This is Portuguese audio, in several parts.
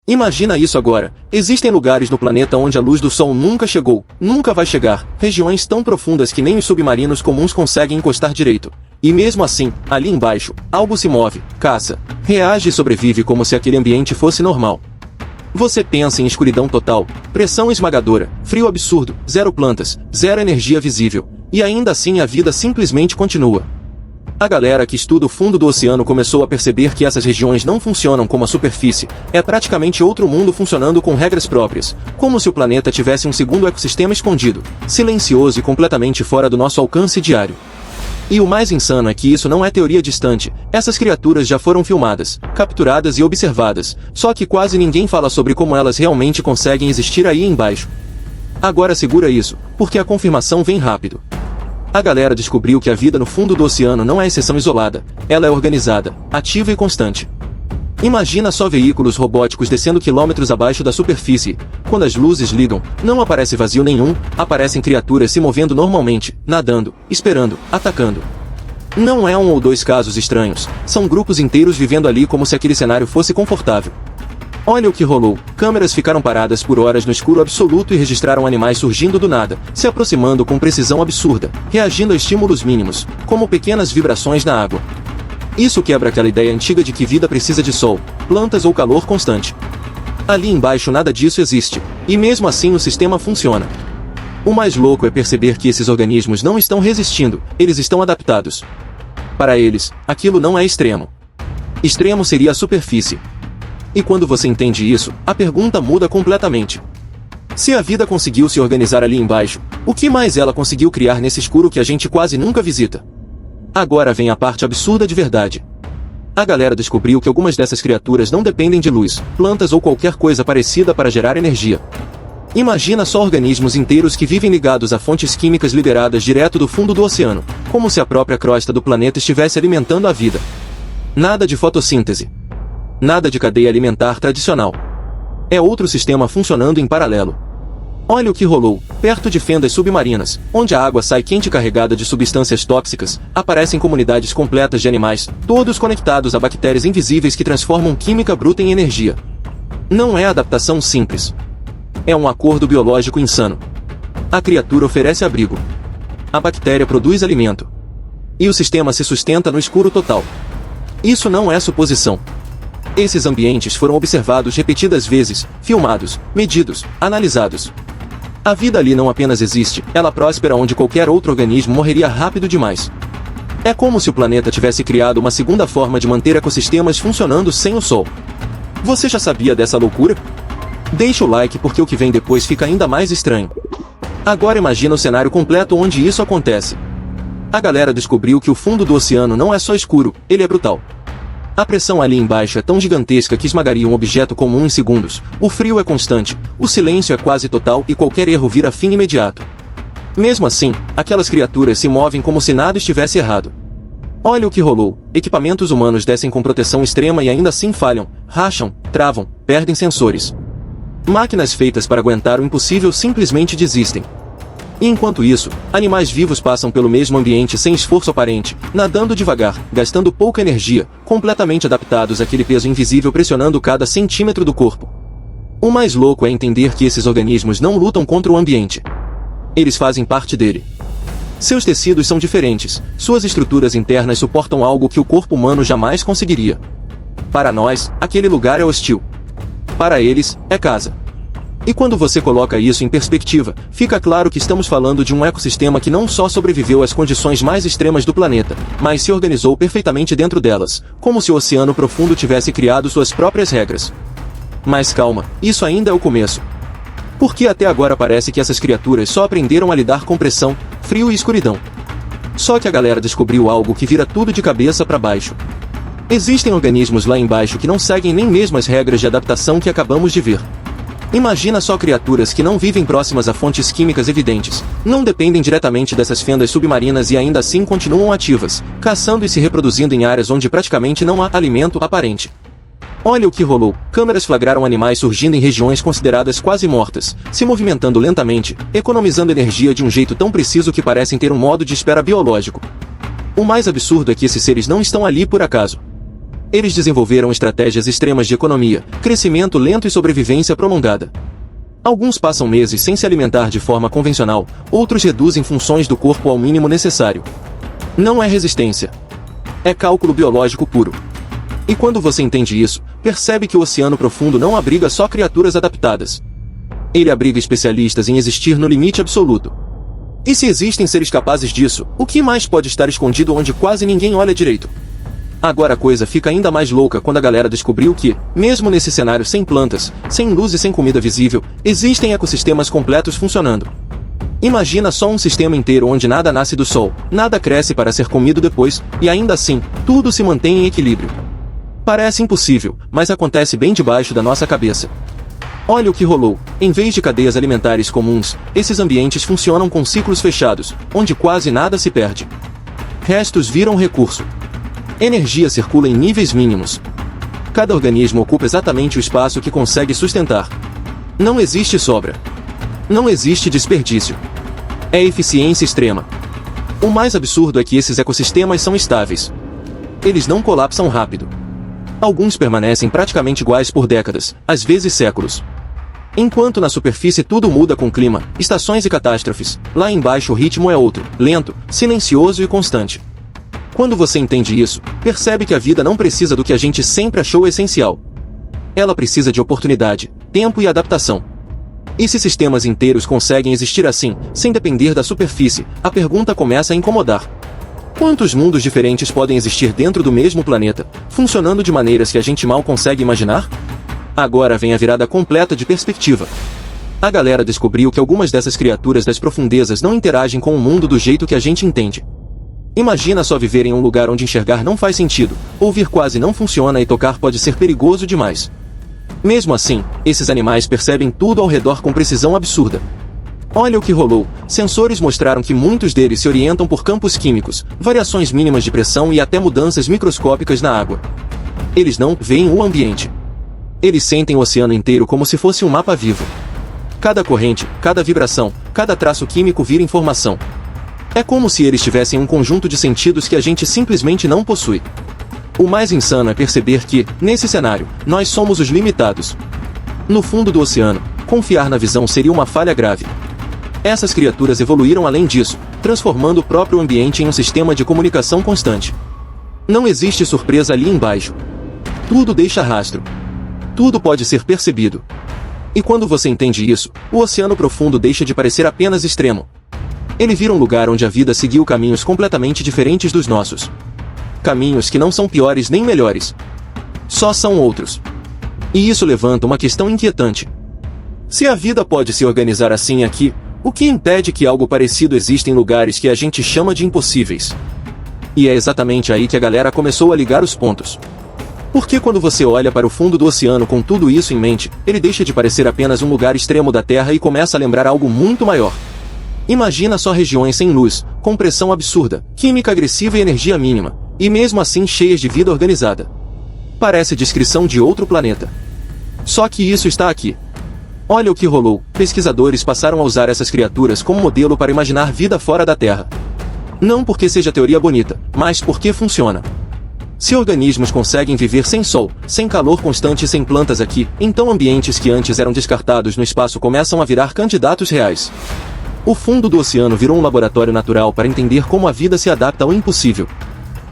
Imagina isso agora. Existem lugares no planeta onde a luz do Sol nunca chegou, nunca vai chegar, regiões tão profundas que nem os submarinos comuns conseguem encostar direito. E mesmo assim, ali embaixo, algo se move, caça, reage e sobrevive como se aquele ambiente fosse normal. Você pensa em escuridão total, pressão esmagadora, frio absurdo, zero plantas, zero energia visível, e ainda assim a vida simplesmente continua. A galera que estuda o fundo do oceano começou a perceber que essas regiões não funcionam como a superfície, é praticamente outro mundo funcionando com regras próprias, como se o planeta tivesse um segundo ecossistema escondido, silencioso e completamente fora do nosso alcance diário. E o mais insano é que isso não é teoria distante, essas criaturas já foram filmadas, capturadas e observadas, só que quase ninguém fala sobre como elas realmente conseguem existir aí embaixo. Agora segura isso, porque a confirmação vem rápido. A galera descobriu que a vida no fundo do oceano não é exceção isolada, ela é organizada, ativa e constante. Imagina só veículos robóticos descendo quilômetros abaixo da superfície. Quando as luzes ligam, não aparece vazio nenhum, aparecem criaturas se movendo normalmente, nadando, esperando, atacando. Não é um ou dois casos estranhos, são grupos inteiros vivendo ali como se aquele cenário fosse confortável. Olha o que rolou, câmeras ficaram paradas por horas no escuro absoluto e registraram animais surgindo do nada, se aproximando com precisão absurda, reagindo a estímulos mínimos, como pequenas vibrações na água. Isso quebra aquela ideia antiga de que vida precisa de sol, plantas ou calor constante. Ali embaixo nada disso existe, e mesmo assim o sistema funciona. O mais louco é perceber que esses organismos não estão resistindo, eles estão adaptados. Para eles, aquilo não é extremo. Extremo seria a superfície. E quando você entende isso, a pergunta muda completamente. Se a vida conseguiu se organizar ali embaixo, o que mais ela conseguiu criar nesse escuro que a gente quase nunca visita? Agora vem a parte absurda de verdade. A galera descobriu que algumas dessas criaturas não dependem de luz, plantas ou qualquer coisa parecida para gerar energia. Imagina só organismos inteiros que vivem ligados a fontes químicas liberadas direto do fundo do oceano, como se a própria crosta do planeta estivesse alimentando a vida. Nada de fotossíntese. Nada de cadeia alimentar tradicional. É outro sistema funcionando em paralelo. Olha o que rolou, perto de fendas submarinas, onde a água sai quente carregada de substâncias tóxicas, aparecem comunidades completas de animais, todos conectados a bactérias invisíveis que transformam química bruta em energia. Não é adaptação simples. É um acordo biológico insano. A criatura oferece abrigo. A bactéria produz alimento. E o sistema se sustenta no escuro total. Isso não é suposição. Esses ambientes foram observados repetidas vezes, filmados, medidos, analisados. A vida ali não apenas existe, ela próspera onde qualquer outro organismo morreria rápido demais. É como se o planeta tivesse criado uma segunda forma de manter ecossistemas funcionando sem o Sol. Você já sabia dessa loucura? Deixa o like porque o que vem depois fica ainda mais estranho. Agora imagina o cenário completo onde isso acontece. A galera descobriu que o fundo do oceano não é só escuro, ele é brutal. A pressão ali embaixo é tão gigantesca que esmagaria um objeto comum em segundos, o frio é constante, o silêncio é quase total e qualquer erro vira fim imediato. Mesmo assim, aquelas criaturas se movem como se nada estivesse errado. Olha o que rolou, equipamentos humanos descem com proteção extrema e ainda assim falham, racham, travam, perdem sensores. Máquinas feitas para aguentar o impossível simplesmente desistem. E enquanto isso, animais vivos passam pelo mesmo ambiente sem esforço aparente, nadando devagar, gastando pouca energia, completamente adaptados àquele peso invisível pressionando cada centímetro do corpo. O mais louco é entender que esses organismos não lutam contra o ambiente. Eles fazem parte dele. Seus tecidos são diferentes, suas estruturas internas suportam algo que o corpo humano jamais conseguiria. Para nós, aquele lugar é hostil. Para eles, é casa. E quando você coloca isso em perspectiva, fica claro que estamos falando de um ecossistema que não só sobreviveu às condições mais extremas do planeta, mas se organizou perfeitamente dentro delas, como se o oceano profundo tivesse criado suas próprias regras. Mas calma, isso ainda é o começo. Porque até agora parece que essas criaturas só aprenderam a lidar com pressão, frio e escuridão. Só que a galera descobriu algo que vira tudo de cabeça para baixo. Existem organismos lá embaixo que não seguem nem mesmo as regras de adaptação que acabamos de ver. Imagina só criaturas que não vivem próximas a fontes químicas evidentes, não dependem diretamente dessas fendas submarinas e ainda assim continuam ativas, caçando e se reproduzindo em áreas onde praticamente não há alimento aparente. Olha o que rolou, câmeras flagraram animais surgindo em regiões consideradas quase mortas, se movimentando lentamente, economizando energia de um jeito tão preciso que parecem ter um modo de espera biológico. O mais absurdo é que esses seres não estão ali por acaso. Eles desenvolveram estratégias extremas de economia, crescimento lento e sobrevivência prolongada. Alguns passam meses sem se alimentar de forma convencional, outros reduzem funções do corpo ao mínimo necessário. Não é resistência. É cálculo biológico puro. E quando você entende isso, percebe que o oceano profundo não abriga só criaturas adaptadas. Ele abriga especialistas em existir no limite absoluto. E se existem seres capazes disso, o que mais pode estar escondido onde quase ninguém olha direito? Agora a coisa fica ainda mais louca quando a galera descobriu que, mesmo nesse cenário sem plantas, sem luz e sem comida visível, existem ecossistemas completos funcionando. Imagina só um sistema inteiro onde nada nasce do sol, nada cresce para ser comido depois, e ainda assim, tudo se mantém em equilíbrio. Parece impossível, mas acontece bem debaixo da nossa cabeça. Olha o que rolou. Em vez de cadeias alimentares comuns, esses ambientes funcionam com ciclos fechados, onde quase nada se perde. Restos viram recurso. Energia circula em níveis mínimos. Cada organismo ocupa exatamente o espaço que consegue sustentar. Não existe sobra. Não existe desperdício. É eficiência extrema. O mais absurdo é que esses ecossistemas são estáveis. Eles não colapsam rápido. Alguns permanecem praticamente iguais por décadas, às vezes séculos. Enquanto na superfície tudo muda com clima, estações e catástrofes, lá embaixo o ritmo é outro, lento, silencioso e constante. Quando você entende isso, percebe que a vida não precisa do que a gente sempre achou essencial. Ela precisa de oportunidade, tempo e adaptação. E se sistemas inteiros conseguem existir assim, sem depender da superfície, a pergunta começa a incomodar. Quantos mundos diferentes podem existir dentro do mesmo planeta, funcionando de maneiras que a gente mal consegue imaginar? Agora vem a virada completa de perspectiva. A galera descobriu que algumas dessas criaturas das profundezas não interagem com o mundo do jeito que a gente entende. Imagina só viver em um lugar onde enxergar não faz sentido, ouvir quase não funciona e tocar pode ser perigoso demais. Mesmo assim, esses animais percebem tudo ao redor com precisão absurda. Olha o que rolou. Sensores mostraram que muitos deles se orientam por campos químicos, variações mínimas de pressão e até mudanças microscópicas na água. Eles não veem o ambiente. Eles sentem o oceano inteiro como se fosse um mapa vivo. Cada corrente, cada vibração, cada traço químico vira informação. É como se eles tivessem um conjunto de sentidos que a gente simplesmente não possui. O mais insano é perceber que, nesse cenário, nós somos os limitados. No fundo do oceano, confiar na visão seria uma falha grave. Essas criaturas evoluíram além disso, transformando o próprio ambiente em um sistema de comunicação constante. Não existe surpresa ali embaixo. Tudo deixa rastro. Tudo pode ser percebido. E quando você entende isso, o oceano profundo deixa de parecer apenas extremo. Ele vira um lugar onde a vida seguiu caminhos completamente diferentes dos nossos. Caminhos que não são piores nem melhores. Só são outros. E isso levanta uma questão inquietante. Se a vida pode se organizar assim aqui, o que impede que algo parecido exista em lugares que a gente chama de impossíveis? E é exatamente aí que a galera começou a ligar os pontos. Porque quando você olha para o fundo do oceano com tudo isso em mente, ele deixa de parecer apenas um lugar extremo da Terra e começa a lembrar algo muito maior. Imagina só regiões sem luz, com pressão absurda, química agressiva e energia mínima, e mesmo assim cheias de vida organizada. Parece descrição de outro planeta. Só que isso está aqui. Olha o que rolou. Pesquisadores passaram a usar essas criaturas como modelo para imaginar vida fora da Terra. Não porque seja teoria bonita, mas porque funciona. Se organismos conseguem viver sem sol, sem calor constante e sem plantas aqui, então ambientes que antes eram descartados no espaço começam a virar candidatos reais. O fundo do oceano virou um laboratório natural para entender como a vida se adapta ao impossível.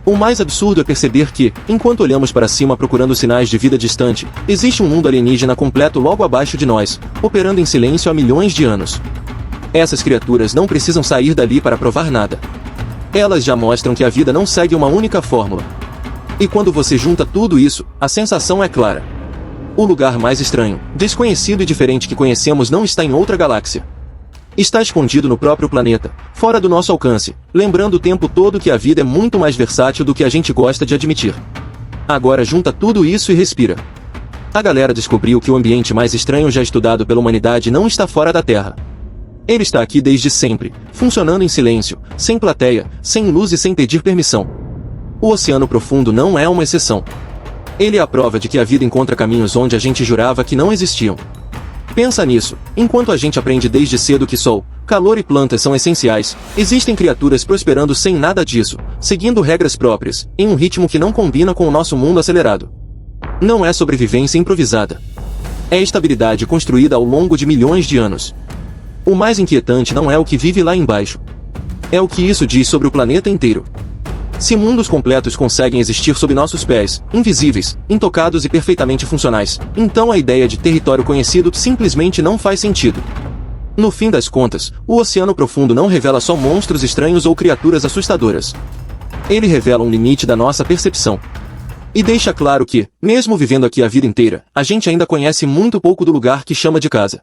O mais absurdo é perceber que, enquanto olhamos para cima procurando sinais de vida distante, existe um mundo alienígena completo logo abaixo de nós, operando em silêncio há milhões de anos. Essas criaturas não precisam sair dali para provar nada. Elas já mostram que a vida não segue uma única fórmula. E quando você junta tudo isso, a sensação é clara. O lugar mais estranho, desconhecido e diferente que conhecemos não está em outra galáxia. Está escondido no próprio planeta, fora do nosso alcance, lembrando o tempo todo que a vida é muito mais versátil do que a gente gosta de admitir. Agora junta tudo isso e respira. A galera descobriu que o ambiente mais estranho já estudado pela humanidade não está fora da Terra. Ele está aqui desde sempre, funcionando em silêncio, sem plateia, sem luz e sem pedir permissão. O oceano profundo não é uma exceção. Ele é a prova de que a vida encontra caminhos onde a gente jurava que não existiam. Pensa nisso, enquanto a gente aprende desde cedo que sol, Calor e plantas são essenciais. Existem criaturas prosperando sem nada disso, seguindo regras próprias, em um ritmo que não combina com o nosso mundo acelerado. Não é sobrevivência improvisada. É estabilidade construída ao longo de milhões de anos. O mais inquietante não é o que vive lá embaixo. É o que isso diz sobre o planeta inteiro. Se mundos completos conseguem existir sob nossos pés, invisíveis, intocados e perfeitamente funcionais, então a ideia de território conhecido simplesmente não faz sentido. No fim das contas, o oceano profundo não revela só monstros estranhos ou criaturas assustadoras. Ele revela um limite da nossa percepção. E deixa claro que, mesmo vivendo aqui a vida inteira, a gente ainda conhece muito pouco do lugar que chama de casa.